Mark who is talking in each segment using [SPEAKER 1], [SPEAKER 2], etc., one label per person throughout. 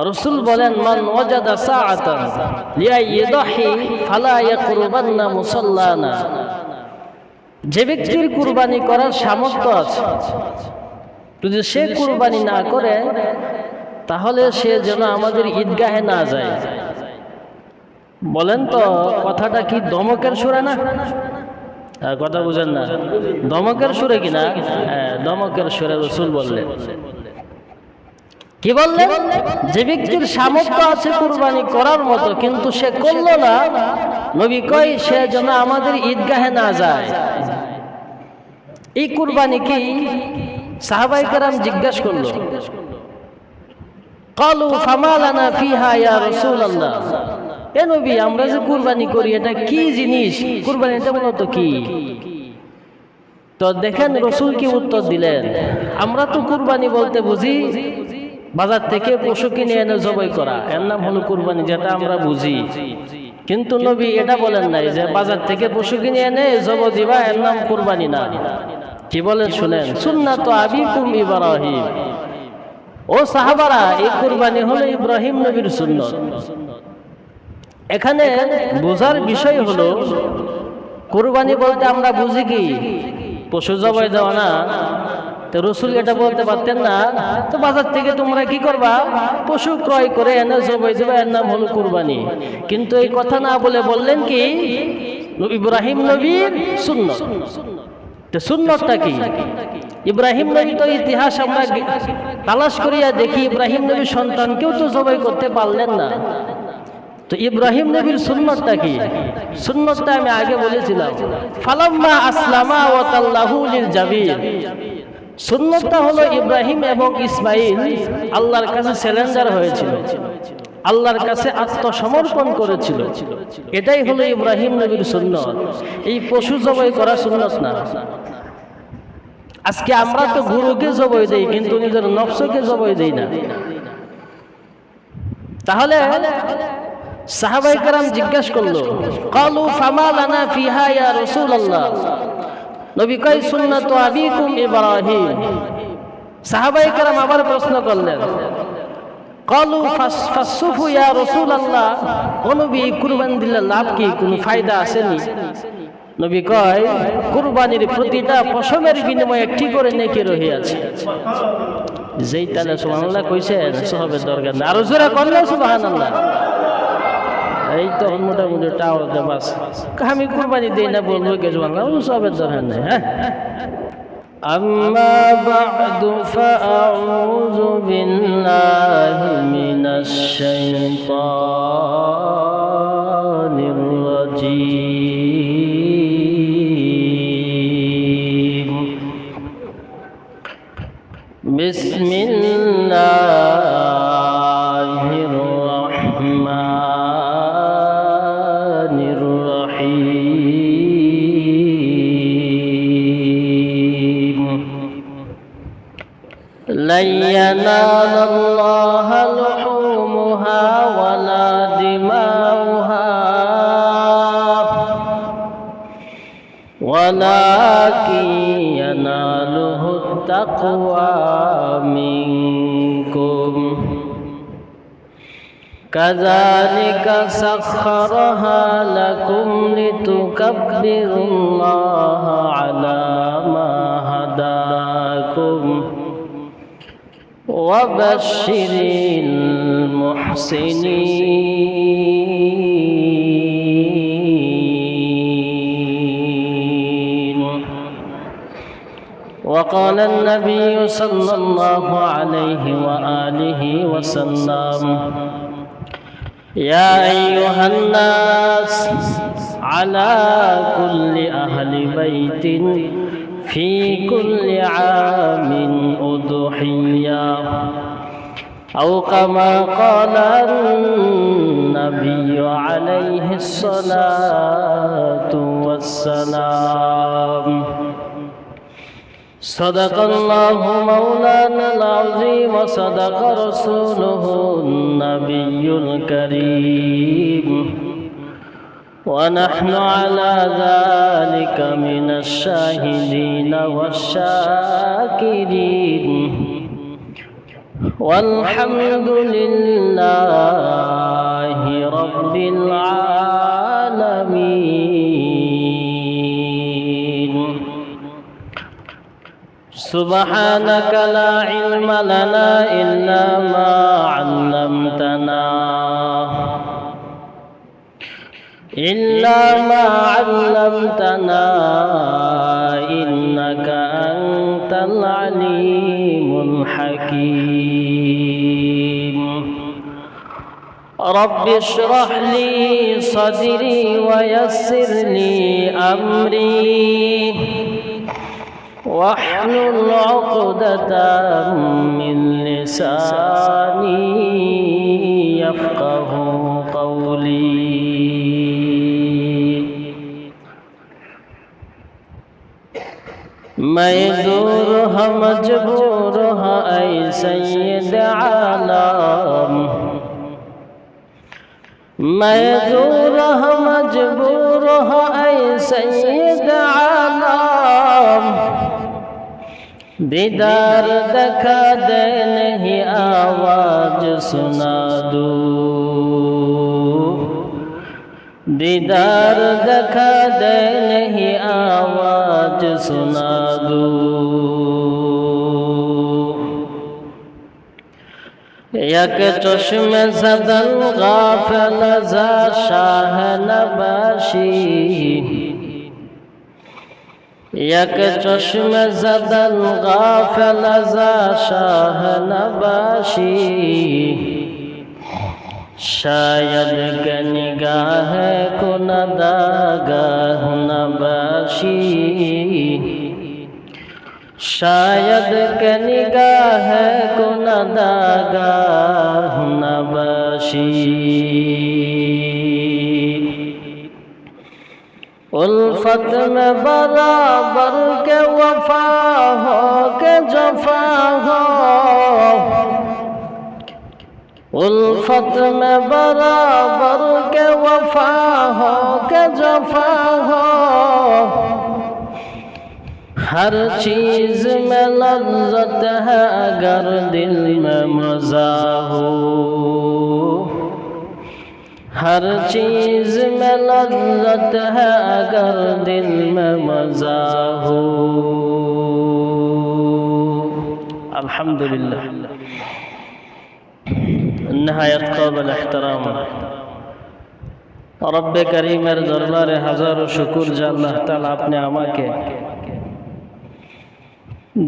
[SPEAKER 1] রাসূল বলেন, মান ওয়াজাদা সাআতান লিয়াইদাহি ফালা ইয়াকরুবান্না মুসাল্লানা। যে ব্যক্তির কুরবানি করার সামর্থ্য আছে, যদি সে কুরবানি না করে তাহলে সে যেন আমাদের ঈদগাহে না যায়। বলেন তো কথাটা কি দমকের সুরে না? কথা বুঝেন না? দমকের সুরে কিনা? হ্যাঁ, দমকের সুরে রাসূল বললেন। কি বললেন? যে ব্যক্তির সামর্থ্য আছে কুরবানি করার মতো কিন্তু সে করলো না, নবী কয় সে যেন আমাদের ঈদগাহে না যায়। এই কুরবানি কি? সাহাবায়ে কেরাম জিজ্ঞাসা করলো, ক্বালু ফামা লানা ফিহা ইয়া রাসূলুল্লাহ। এ নবী, আমরা যে কুরবানি করি এটা কি জিনিস? কুরবানিটা মূলত কি? তো দেখেন রাসূল কি উত্তর দিলেন। আমরা তো কুরবানি বলতে বুঝি বাজার থেকে পশু কিনে এনে জবাই করা, এর নাম হলো কুরবানি, যেটা আমরা বুঝি। কিন্তু নবী এটা বলেন নাই যে বাজার থেকে পশু কিনে এনে জবাই দিবা, এর নাম কুরবানি না। কি বলেন শুনেন, সুন্নাত আবিকুম ইব্রাহিম। ও সাহাবারা, এই কুরবানি হলো ইব্রাহিম নবীর সুন্নাত। এখানে বোঝার বিষয় হলো কুরবানি বলতে আমরা বুঝি কি? পশু জবাই দেওয়া না। তো রাসূল এটা বলতে পারতেন না, তো বাজার থেকে তোমরা কি করবা? পশু ক্রয় করে এনে জবাই দেবে, এর নাম হলো কুরবানি। কিন্তু এই কথা না বলে বললেন কি ইব্রাহিম নবীর সুন্নাত। তো সুন্নাতটা কি? ইব্রাহিম নবী তো ইতিহাস আমরা তালাশ করিয়া দেখি ইব্রাহিম নবীর সন্তানকেও তো জবাই করতে পারলেন না। তো ইব্রাহিম নবীর সুন্নাতটা কি? সুন্নাতটা আমি আগে বলেছিলাম, ফালাম্মা আসলামা ওয়া তাল্লাহু লিল জাবির। সুন্নাতটা হলো ইব্রাহিম এবং ইসমাইল আল্লাহর কাছে সারেন্ডার হয়েছিল, আল্লাহর কাছে আত্মসমর্পণ করেছিল। এটাই হলো ইব্রাহিম নবীর সুন্নাত। এই পশু জবাই করা সুন্নাত না। আজকে আমরা তো গরুকে জবাই দেই কিন্তু নিজের নফসকে জবাই দেই না। তাহলে সাহাবায়ে কেরাম জিজ্ঞাসা করলো, ক্বালু ফামা লানা ফিহা ইয়া রাসূলুল্লাহ। নবী কয় সুন্নাতু আবিকুম ইব্রাহিম। সাহাবায়ে কেরাম আবার প্রশ্ন করলেন, ক্বালু ফাসসুফু ইয়া রাসূলুল্লাহ। ও নবী, কুরবানি দিলে লাভ কি? কোনো ফায়দা আসেনি? নবী কয় কুরবানির প্রতিটা পশমের বিনিময়ে একটি করে নেকি রহিয়াছে। যেই তাহলে সুবহানাল্লাহ কইছেন, সবের দরকার নেই, আরো জোরে করলে সুবহানাল্লাহ। এই তো মোটামুটি টাওয়ার দেবাস, আমি কুরবানি দেই না বলবো কে সুবহানাল্লাহ, সবের দরকার নেই। হ্যাঁ, আম্মা বা'দু ফাআউযু বিল্লাহি মিনাশ শাইতানির রাজীম। বিসমিল্লাহির রাহমানির রহিম। লান ইয়ানালাল্লাহা লুহুমুহা ওয়ালা দিমাউহা ওয়ালাকিন ইয়ানালুহুত তাকওয়া মিনকুম। কাযালিকা সাখখারাহা লাকুম লিতুকাব্বিরুল্লাহা আলা মা হাদাকুম ওয়া বাশশিরিল মুহসিনিন। وقال النبي صلى الله عليه وآله وسلم يا أيها الناس على كل أهل بيت في كل عام أضحية أو كما قال النبي عليه الصلاة والسلام صدق الله مولانا العظيم وصدق رسوله النبي الكريم ونحن على ذلك من الشاهدين والشاكرين والحمد لله লিল্লাহি রাব্বিল আলামিন। সুবহানাকা লা ইলমা লানা ইল্লা মা 'আল্লামতানা ইন্নাকা আনতাল আলিমুল হাকীম। রব্বি ইশরাহ লি সাদরি ওয়া ইয়াসসির লি আমরি واحلل عقدة من لساني يفقه قولي. मैं दूर हाँ मजबूर हाँ ऐ सैयद आलम, मैं दूर हाँ मजबूर हाँ ऐ सैयद आलम। दीदार दिखा दे नहीं आवाज सुना दो, दीदार दिखा दे नहीं आवाज सुना दो। یک چشم زدن غافل ز شاه نباشی، یک چشم زدن غافل ز شاه نباشی، شاید که نگاه کند آگاه نباشی، شاید که نگاه کند آگاه نباشی۔ الفت میں برابر کے وفا ہو کے جفا ہو، الفت میں برابر کے وفا ہو کے جفا ہو، ہر چیز میں لذت ہے اگر دل میں مزہ ہو، ہر چیز میں لذت ہے اگر دل میں مزہ ہو۔ الحمدللہ، نہایت قابل احترام رب করিমের দরবারে হাজারো শুকর যে আল্লাহ তাআলা আপনি আমাকে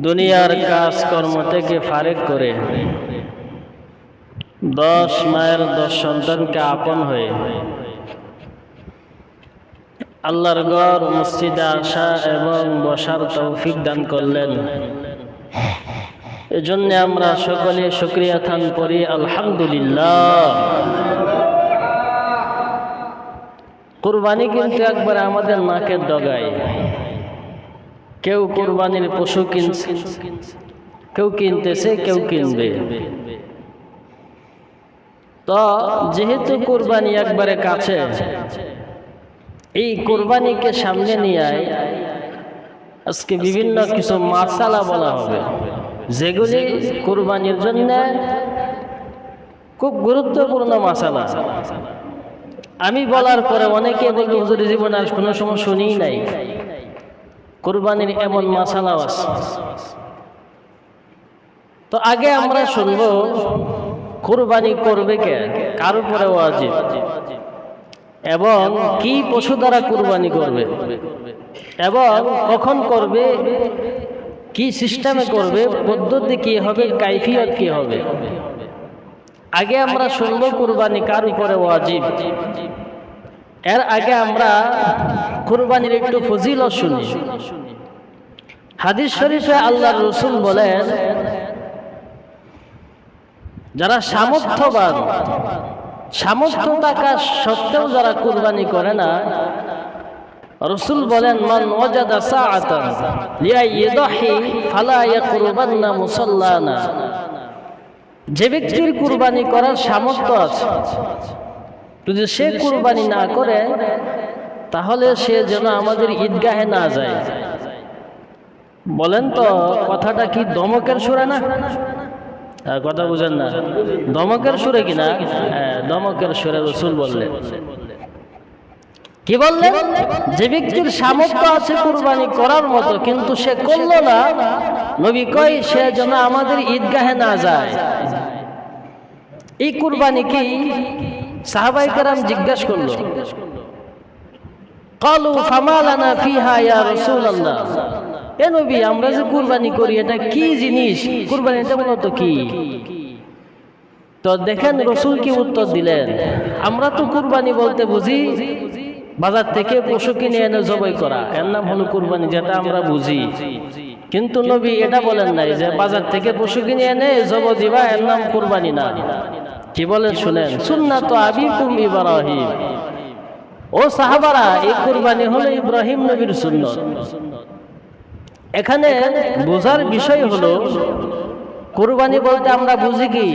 [SPEAKER 1] দুনিয়ার কাজকর্ম থেকে ফারেক করে 10 মায়ের 10 সন্তানকে আপন হয়ে আল্লাহর ঘর মসজিদে আসা এবং বসার তৌফিক দান করলেন। এজন্য আমরা সকলে শুকরিয়া থান পড়ি আলহামদুলিল্লাহ। কুরবানি কিন্তু একবার আমাদের নাকের ডগায়। কেউ কুরবানির পশু কিনছে, কেউ কিনতেছে, কেউ কিনবে। তো যেহেতু কুরবানি একবারে কাছে, এই কুরবানিকে সামনে নিয়ে আজকে বিভিন্ন কিছু মাসালা বলা হবে, যেগুলি কুরবানির জন্য খুব গুরুত্বপূর্ণ মাসালা। আমি বলার পরে অনেকে বলবে হুজুর জীবনে আর কোনো সময় শুনিই নাই কুরবানির এমন মাসালা আছে। তো আগে আমরা শুনবো কুরবানি করবে কে, কার উপরে ওয়াজিব, এবং কি পশু দ্বারা কুরবানি করবে, এবং কখন করবে, কি সিস্টেমে করবে, পদ্ধতি কি হবে, কাইফিয়ত কি হবে। আগে আমরা শুনবো কুরবানি কার উপরে ওয়াজিব। এর আগে আমরা কুরবানির একটু ফজিলত শুনি। হাদিস শরীফে আল্লাহর রাসূল বলেন, যারা সামর্থ্যবান, সামর্থ্য থাকা সত্ত্বেও যারা কুরবানি করে না, রাসূল বলেন মান ওয়াজাদা সাআতান লিয়াইদাহি ফালা ইয়াকরুবান্না মুসাল্লানা। যে ব্যক্তির কুরবানি করার সামর্থ্য আছে, যদি সে কুরবানি না করে তাহলে সে যেন আমাদের ঈদগাহে না যায়। বলেন তো কথাটা কি ধমকের সুরে না? কথা বুঝেন না, ধমকের সুরে কিনা? হ্যাঁ, ধমকের সুরে রাসূল বললেন, কি বললেন? যে ব্যক্তির সামর্থ্য আছে কুরবানি করার মতো কিন্তু সে করলো না, নবী কয় সে যেন আমাদের ঈদগাহে না যায়। এই কুরবানি কি? সাহাবায়ে কেরাম জিজ্ঞাসা করলো, ক্বালু ফামা লানা ফিহা ইয়া রাসূলুল্লাহ, এ নবী আমরা যে কুরবানি করি এটা কি জিনিস, কুরবানিটা মূলত কি? তো দেখেন রাসূল কি উত্তর দিলেন, আমরা তো কুরবানি বলতে বুঝি বাজার থেকে পশু কিনে এনে জবাই করা, এর নাম হলো কুরবানি, যেটা আমরা বুঝি। কিন্তু নবী এটা বলেন নাই যে বাজার থেকে পশু কিনে এনে জবাই দিবা, এর নাম কুরবানি না। কি বলেন শুনেন, সুন্নাতু আবিকুম ইব্রাহিম, ও সাহাবারা এই কুরবানি হলো ইব্রাহিম নবীর সুন্নত। এখানে বোঝার বিষয় হলো কুরবানি বলতে আমরা বুঝি কি?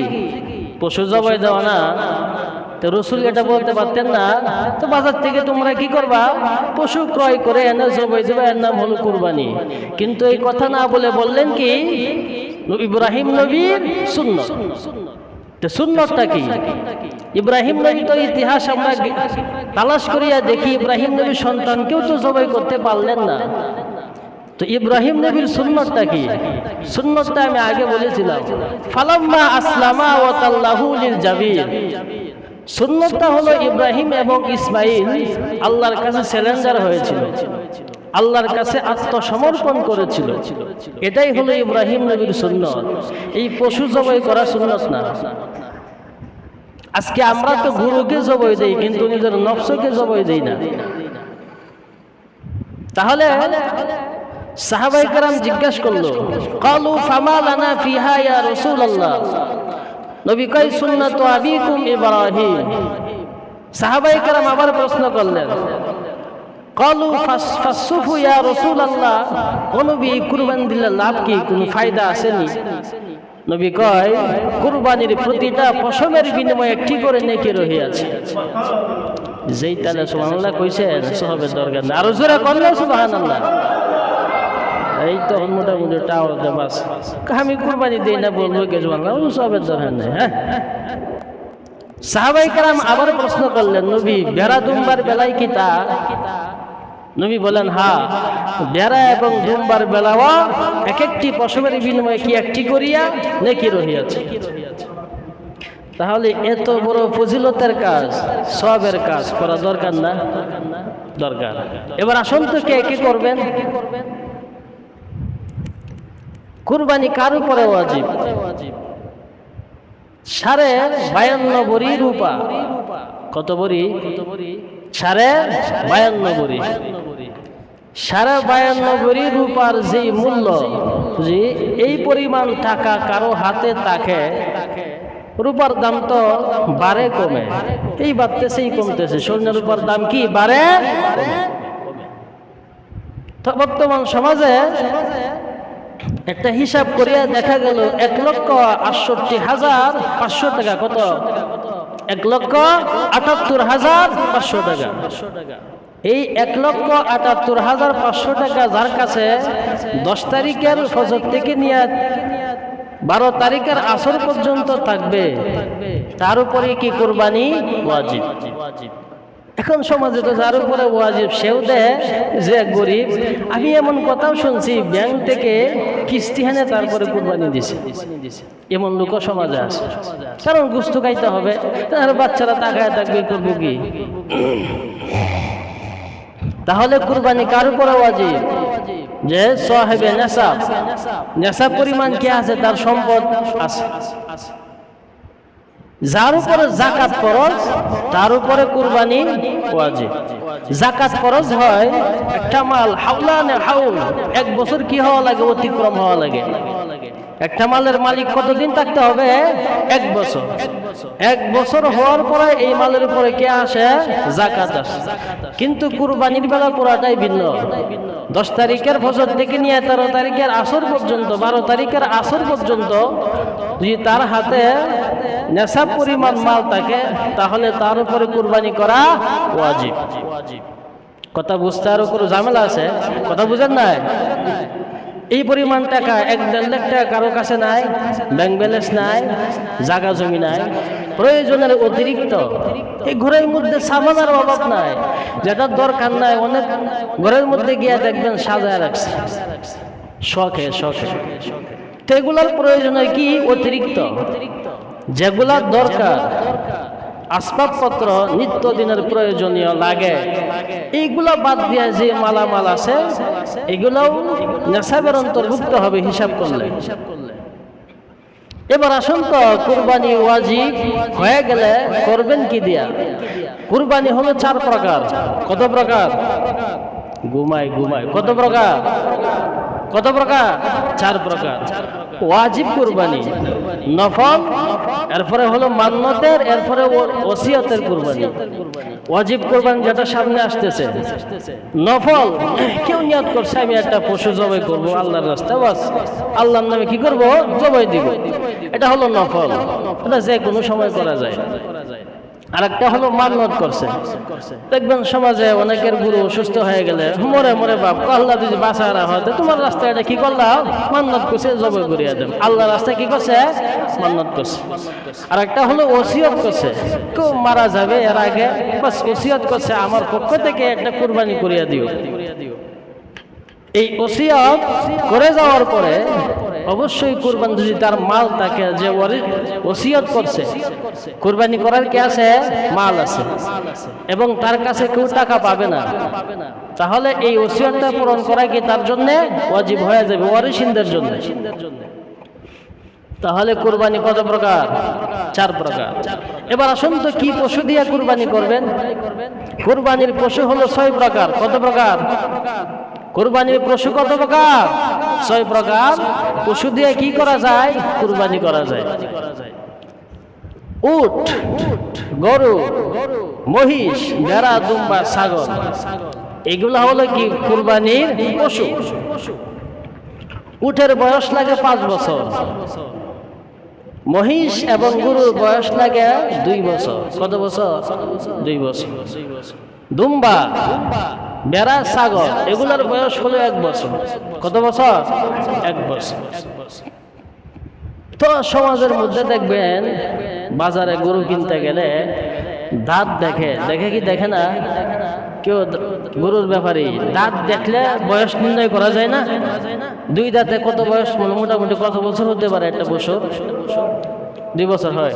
[SPEAKER 1] পশু জবাই দেওয়া না। তো রাসূল এটা বলতে পারতেন না, তো বাজার থেকে তোমরা কি করবা? পশু ক্রয় করে এনে জবাই দেবে, এর নাম হলো কুরবানি। কিন্তু এই কথা না বলে বললেন কি ইব্রাহিম নবীর সুন্নত। তো সুন্নতটা কি? ইব্রাহিম নবী তো ইতিহাস আমরা তালাশ করিয়া দেখি ইব্রাহিম নবীর সন্তানকেও তো জবাই করতে পারলেন না। তো ইব্রাহিম নবীর সুন্নতটা কি? সুন্নতটা আমি আগে বলেছিলাম, ফালাম্মা আসলামা ওয়া তাল্লাহু লিল জাবির। সুন্নতটা হলো ইব্রাহিম এবং ইসমাইল আল্লাহর কাছে সারেন্ডার হয়েছিল, আল্লাহর কাছে আত্মসমর্পণ করেছিল। এটাই হলো ইব্রাহিম নবীর সুন্নত, এই পশু জবাই করা সুন্নত না। আজকে আমরা তো গরুকে জবাই দেই কিন্তু নিজের নফসকে জবাই দেই না। তাহলে সাহাবায়ে কেরাম জিজ্ঞাসা করলো, ক্বালু ফামা লানা ফিহা ইয়া রাসূলুল্লাহ, নবী কয় সুন্নাতু আবিকুম ইব্রাহিম। সাহাবায়ে কেরাম আবার প্রশ্ন করলেন, ক্বালু ফাসসুফু ইয়া রাসূলুল্লাহ, ও নবী কুরবানি দিলে লাভ কি, কোনো ফায়দা আসেনি? নবী কয় কুরবানির প্রতিটা পশমের বিনিময়ে একটি করে নেকি রহিয়াছে। যেই তাহলে সুবহানাল্লাহ কইছেন, সবের দরকার নেই, আরো জোরে করলে সুবহানাল্লাহ। এই তো মোটামুটি টাওয়ারতে বাস, আমি কুরবানি দেই না বলবো কে সুবহানাল্লাহ, সবের দরকার নেই। হ্যাঁ, সাহাবায়ে কেরাম আবার প্রশ্ন করলেন, নবী ভেড়া দুম্বার বেলায় কি তা? নবী বলেন, হ্যাঁ, ভেড়া এবং দুম্বার বেলাও এক একটি পশমের বিনিময়ে কি একটি করিয়া নেকি রহিয়াছে। তাহলে এত বড় ফজিলতের কাজ, সওয়াবের কাজ করা দরকার না? দরকার। এবার আসুন তো কে কে করবেন? কুরবানি কার উপরে ওয়াজিব? 52.5 ভরি রূপা। কত ভরি? 52.5 ভরি। 52.5 ভরি রূপার যে মূল্য, যে এই পরিমাণ টাকা কারো হাতে থাকে, রূপার দাম তো বাড়ে কমে, এই বাড়তেছেই কমতেছে। স্বর্ণের রূপার দাম কি বাড়ে? তো বর্তমান সমাজে একটা হিসাব করিয়া দেখা গেল 1,68,500 টাকা। কত? 1,78,500 টাকা। এই 1,78,500 টাকা যার কাছে 10 তারিখের ফজর থেকে নিয়ে 12 তারিখের আসর পর্যন্ত থাকবে, তার উপরে কি কুরবানি ওয়াজিব? এখন সমাজে তো যার উপরে ওয়াজিব সেও দেয় যে গরিব। আমি এমন কথাও শুনছি, ব্যাংক থেকে কিস্তি হেনে তারপরে কুরবানি দিছে, এমন লোক সমাজে আছে। কারণ গোশত খাইতে হবে, আর বাচ্চারা তাকায় থাকবে, করবো কি? তাহলে কুরবানি কার উপরে ওয়াজিব? যে সাহেবে নেশাব, নেশাব পরিমাণ কি আছে, তার সম্পদ আছে। যার উপরে যাকাত ফরজ তার উপরে কুরবানি ওয়াজিব। যাকাত ফরজ হয় একটা মাল হাওলানে হাউল, 1 বছর কি হওয়া লাগে, অতিক্রম হওয়া লাগে। একটা মালের মালিক কতদিন থাকতে হবে? 1 বছর। 1 বছর হওয়ার পরে এই মালের উপরে কে আসে? যাকাত আসে। কিন্তু কুরবানির বেলা পুরাটাই ভিন্ন। 10 তারিখের ফজর থেকে নিয়ে 13 তারিখের আসর পর্যন্ত, 12 তারিখের আসর পর্যন্ত যদি তার হাতে নেশাব পরিমাণ মাল থাকে, তাহলে তার উপরে কুরবানি করা ওয়াজিব। কথা বুঝতে আরো কোনো ঝামেলা আছে? কথা বুঝেন না? এই পরিমাণ টাকা 1-1.5 লাখ টাকা কারো কাছে নাই, ব্যাংক ব্যালেন্স নাই, জায়গা জমি নাই, প্রয়োজনের অতিরিক্ত এই ঘরের মধ্যে সামানের অভাব নাই, যেটার দরকার নাই অনেক ঘরের মধ্যে গিয়ে দেখবেন সাজায় রাখছে শখে শখে। তো এগুলার প্রয়োজনের কি অতিরিক্ত, যেগুলার দরকার আসবাবপত্র নিত্যদিনের প্রয়োজনীয় লাগে, এইগুলা বাদ দিয়ে যে মালামাল আছে এগুলাও নেশাবের অন্তর্ভুক্ত হবে হিসাব করলে। এবার আসুন তো কুরবানি ওয়াজিব হয়ে গেলে করবেন কি দিয়া? কুরবানি হলো 4 প্রকার। কত প্রকার? ঘুমাই কত প্রকার? কত প্রকার? 4 প্রকার। ওয়াজিব কুরবানি, নফল, এরপরে হলো মান্নতের, এরপরে ওসিয়তের কুরবানি। ওয়াজিব কুরবানি যেটা সামনে আসতেছে। নফল কেউ নিয়ত করছে আমি একটা পশু জবাই করব আল্লাহর রাস্তায়, বাস আল্লাহর নামে কি করব? জবাই দিব। এটা হলো নফল, এটা যে কোনো সময় করা যায়। আরেকটা হলো মান্নত করছে। দেখবেন সমাজে অনেকের গুরু অসুস্থ হয়ে গেলে মরে মরে বাপ আল্লাহ যদি বাঁচা না হয় তোমার রাস্তায় এটা কি করলাম? মান্নত করছে, জবাই করিয়া দেব। আল্লাহ রাস্তায় কি করছে? মান্নত করছে। আর একটা হলো ওসিয়ত করছে, কেউ মারা যাবে এর আগে বাস ওসিয়ত করছে আমার পক্ষ থেকে একটা কুরবানি করিয়া দিও। এই ওসিয়ত করে যাওয়ার পরে অবশ্যই কুরবানি যদি তার মাল থাকে, যে ওসিয়ত করছে কুরবানি করার কি আছে? মাল আছে, এবং তার কাছে কেউ টাকা পাবে না, তাহলে এই ওসিয়তটা পূরণ করা কি তার জন্য ওয়াজিব হয়ে যাবে ওয়ারিসিনদের জন্য। তাহলে কুরবানি কত প্রকার? 4 প্রকার। এবার আসুন তো কি পশু দিয়ে কুরবানি করবেন? কুরবানির পশু হলো 6 প্রকার। কত প্রকার? কুরবানির পশু কত প্রকার? 6 প্রকার। পশু দিয়ে কি করা যায়? কুরবানি করা যায়। উট, গরু, মহিষ, ভেড়া, দুম্বা, ছাগল, এগুলা হলো কি কুরবানির পশু। উটের বয়স লাগে 5 বছর, মহিষ এবং গরুর বয়স লাগে 2 বছর। কত বছর? 2 বছর। দুম্বা, ভেড়া, ছাগল এগুলার বয়স হলো 1 বছর। কত বছর? 1 বছর। তো সমাজের মধ্যে দেখবেন বাজারে গরু কিনতে গেলে দাঁত দেখে, দেখে কি দেখে না কেউ? গরুর ব্যাপারে দাঁত দেখলে বয়স নির্ণয় করা যায় না? 2 দাঁতে কত বয়স? মোটামুটি কত বছর হতে পারে একটা পশু? 2 বছর হয়।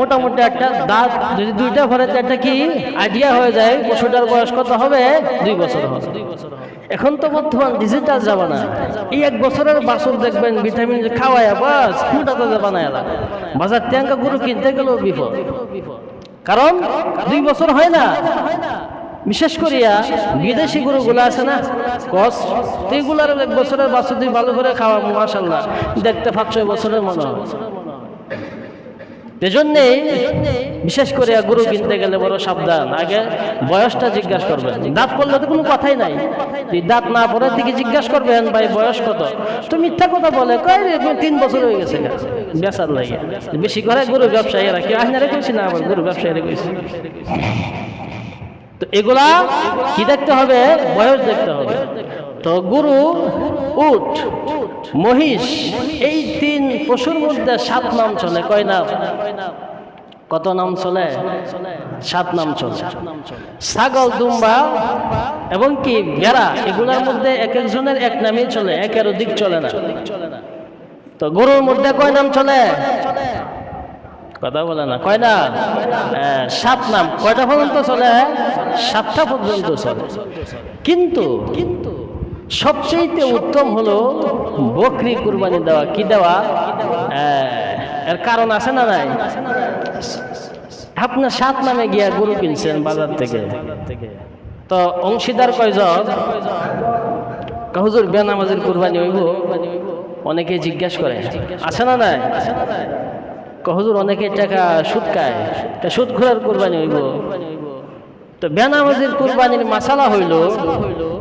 [SPEAKER 1] মোটামুটি একটা দাঁত যদি 2টা ভরে একটা কি আইডিয়া হয়ে যায় পশুটার বয়স কত হবে? 2 বছর হবে। এখন তো বর্তমান ডিজিটাল জামানা, এই 1 বছরের বাছুর দেখবেন ভিটামিন খাওয়ায় বাস মোটা তাজা বানায়। বাজার থেকে গরু কিনতে গেলেও বিপদ, কারণ 2 বছর হয় না। বিশেষ করিয়া বিদেশি গরুগুলো আছে না কস, এইগুলার 1 বছরের বাছুর তুই ভালো করে খাওয়া মাশাআল্লাহ দেখতে 5-6 বছরের মনে হয়। এজন্যই বিশেষ করে গরু কিনতে গেলে বড় সাবধান, আগে বয়সটা জিজ্ঞাসা করবেন। দাঁত পড়লে তো কোনো কথাই নাই, তুই দাঁত না পড়ে থেকে জিজ্ঞাসা করবেন ভাই বয়স কত? তো মিথ্যা কথা বলে, কয় রে 3 বছর হয়ে গেছে বেচার লাগে। বেশি করে গরু ব্যবসায়ীরা কি আইনারে কইছি না, আবার গরু ব্যবসায়ীরা কইছি। তো এগুলা কি দেখতে হবে? বয়স দেখতে হবে। তো গরু, উট, মহিষ এই 3 পশুর মধ্যে 7 নাম চলে। কয় নাম? কত নাম চলে? 7 নাম চলে। ছাগল, দুম্বা এবং কি ভেড়া এগুলোর মধ্যে এক একজনের এক নামই চলে, একের অধিক চলে না। তো গরুর মধ্যে কয় নাম চলে? কথা বলে না, কয় না? 7 নাম। কয়টা পর্যন্ত চলে? 7টা পর্যন্ত চলে। কিন্তু সবচেয়ে উত্তম হলো বকরি কুরবানি দেওয়া। কি দেওয়া? এর কারণ আছে না নাই? আপনার 7 নামে গিয়া গরু কিনছেন বাজার থেকে, তো অংশীদার কয়জন? হুজুর বেনামাজির কুরবানি হইব? অনেকে জিজ্ঞাসা করে, আছে না নাই? হুজুর অনেকে টাকা সুদ খায়, সুদ খোরার কুরবানি হইব? তো বেনামাজির কুরবানির মাসালা হইল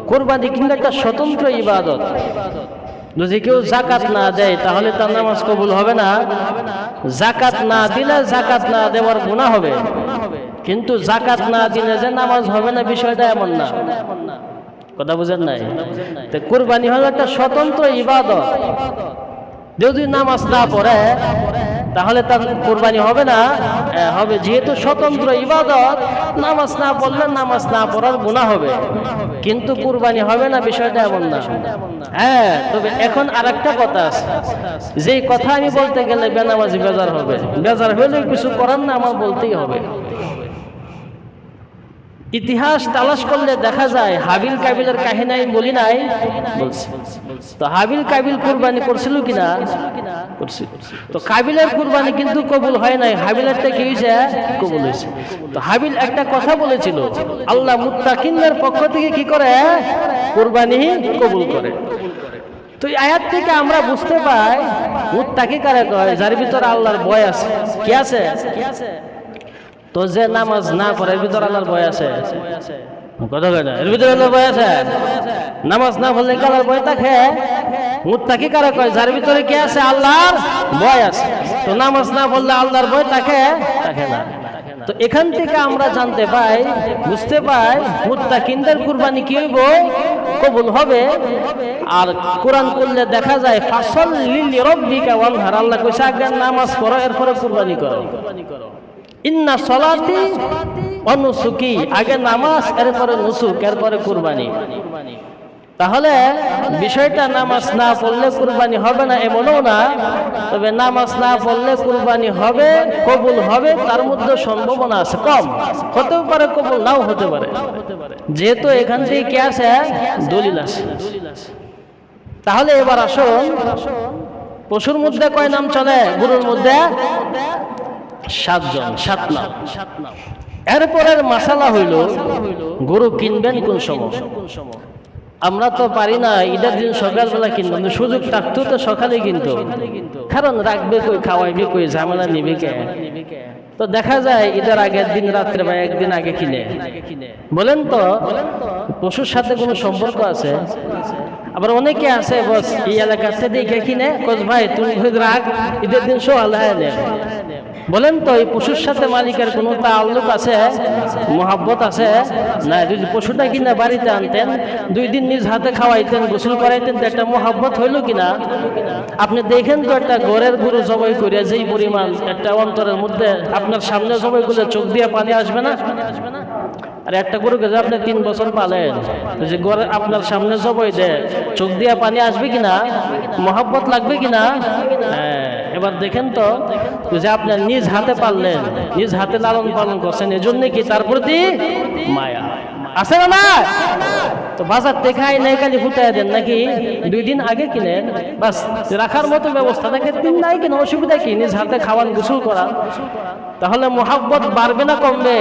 [SPEAKER 1] কুরবানি কিন্তু একটা স্বতন্ত্র ইবাদত। যদি কেউ যাকাত না দেয় তাহলে তার নামাজ কবুল হবে না। যাকাত না দিলে যাকাত না দেওয়ার গুনাহ হবে, কিন্তু যাকাত না দিলে যে নামাজ হবে না বিষয়টা এমন না। কথা বুঝেন নাই? তো কুরবানি হলো একটা স্বতন্ত্র ইবাদত। যদি নামাজ না পড়ে তাহলে তার কুরবানি হবে না? হবে। যেহেতু স্বতন্ত্র ইবাদত, নামাজ না পড়লে নামাজ না পড়ার গুনাহ হবে, কিন্তু কুরবানি হবে না, বিষয়টা এমন না। হ্যাঁ, তবে এখন আরেকটা কথা আছে, যেই কথা আমি বলতে গেলে বেনামাজি বেজার হবে। বেজার হলেও কিছু করার না, আমার বলতেই হবে। ইতিহাস তালাশ করলে দেখা যায় হাবিল কাবিলের কাহিনী আমি বলি নাই, বলছি। তো হাবিল কাবিল কুরবানি করছিল কিনা? করছিল। তো কাবিলের কুরবানি কিন্তু কবুল হয় নাই, হাবিলেরটা কি হয়েছে? কবুল হয়েছে। তো হাবিল একটা কথা বলেছিল, আল্লাহ মুত্তাকিনদের পক্ষ থেকে কি করে? কুরবানি কবুল করে। তো এই আয়াত থেকে আমরা বুঝতে পাই মুত্তাকি কারে কয়? যার ভিতরে আল্লাহর ভয় আছে। কি আছে? তো যে নামাজ না পড়ে এর ভিতরে আল্লাহর ভয় আছে? কথা কয় না, এর ভিতরে আল্লাহর ভয় আছে? নামাজ না পড়লে কি আল্লাহর ভয় থাকে? মুত্তাকি কারে কয়? যার ভিতরে কি আছে? আল্লাহর ভয় আছে। তো নামাজ না পড়লে আল্লাহর ভয় থাকে? থাকে না। তো এখান থেকে আমরা জানতে পাই, বুঝতে পাই মুত্তাকিনদের কুরবানি কি হইব? কবুল হবে। আর কোরআন পড়লে দেখা যায় ফাসাল্লি লিরাব্বিকা ওয়ানহার, আল্লাহ কইছে আগে নামাজ পড়ো এরপরে কুরবানি করো। ইন্না সলাতি ওয়া নুসুকি, আগে নামাজ এরপরে নুসুক এরপরে কুরবানি। তাহলে বিষয়টা নামাজ না পড়লে কুরবানি হবে না এমনও না, তবে নামাজ না পড়লে কুরবানি হবে, কবুল হবে, তার মধ্যে সম্ভাবনা আছে, কম হতেও পারে, কবুল নাও হতে পারে। যেহেতু এখান থেকে কি আছে? দলিল আছে। তাহলে এবার আসুন, পশুর মধ্যে কয় নাম চলে? গরুর মধ্যে 7 জন, 7 নাম। এরপরের মাসালা হইল গরু কিনবেন কোন সময়? আমরা তো পারি না ঈদের দিন সকালবেলা কিনবো, সুযোগ থাকতো তো সকালে কিনতো, কারণ রাখবে কই, খাওয়াইবে কই, ঝামেলা নিবে কে? তো দেখা যায় ঈদের আগের দিন রাত্রে বা একদিন আগে কিনে। বলেন তো পশুর সাথে কোনো সম্পর্ক আছে? আবার অনেকে আছে বস এই এলাকাতে দেখে কিনে, কোচ ভাই তুমি রাখ, ঈদের দিন সকালে নেয়। বলেন তো এই পশুর সাথে মালিকের কোনো তাআল্লুক আছে? মোহাব্বত আছে? না। যদি পশুটা কিনা বাড়িতে আনতেন, 2 দিন নিজ হাতে খাওয়াইতেন, গোসল করাইতেন, তো একটা মোহাব্বত হইল কিনা? আপনি দেখেন তো একটা ঘরের গরু জবাই করিয়া যেই পরিমাণ একটা অন্তরের মধ্যে, আপনার সামনে জবাই করলে চোখ দিয়ে পানি আসবে না? আর একটা গরুকে যে আপনি 3 বছর পালেন, যে গরু আপনার সামনে জবাই দেয়, চোখ দিয়ে পানি আসবে কিনা? মোহাব্বত লাগবে কিনা? এবার দেখেন তো, যে আপনার নিজ হাতে পাললেন, নিজ হাতে লালন পালন করছেন, এজন্য কি তার প্রতি মায়া আছে না? না। তো বাজার থেকে আইনাই খালি ফুটাই দেন নাকি? 2 দিন আগে কিনেন, বাস রাখার মতো ব্যবস্থা থাকে, 3 নাই কিনে, অসুবিধা কি? নিজ হাতে খাওয়ান, গোসল করা। তাহলে মোহাব্বত বাড়বে না কমবে?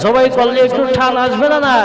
[SPEAKER 1] জবাই করলে একটু টান আসবে না? না।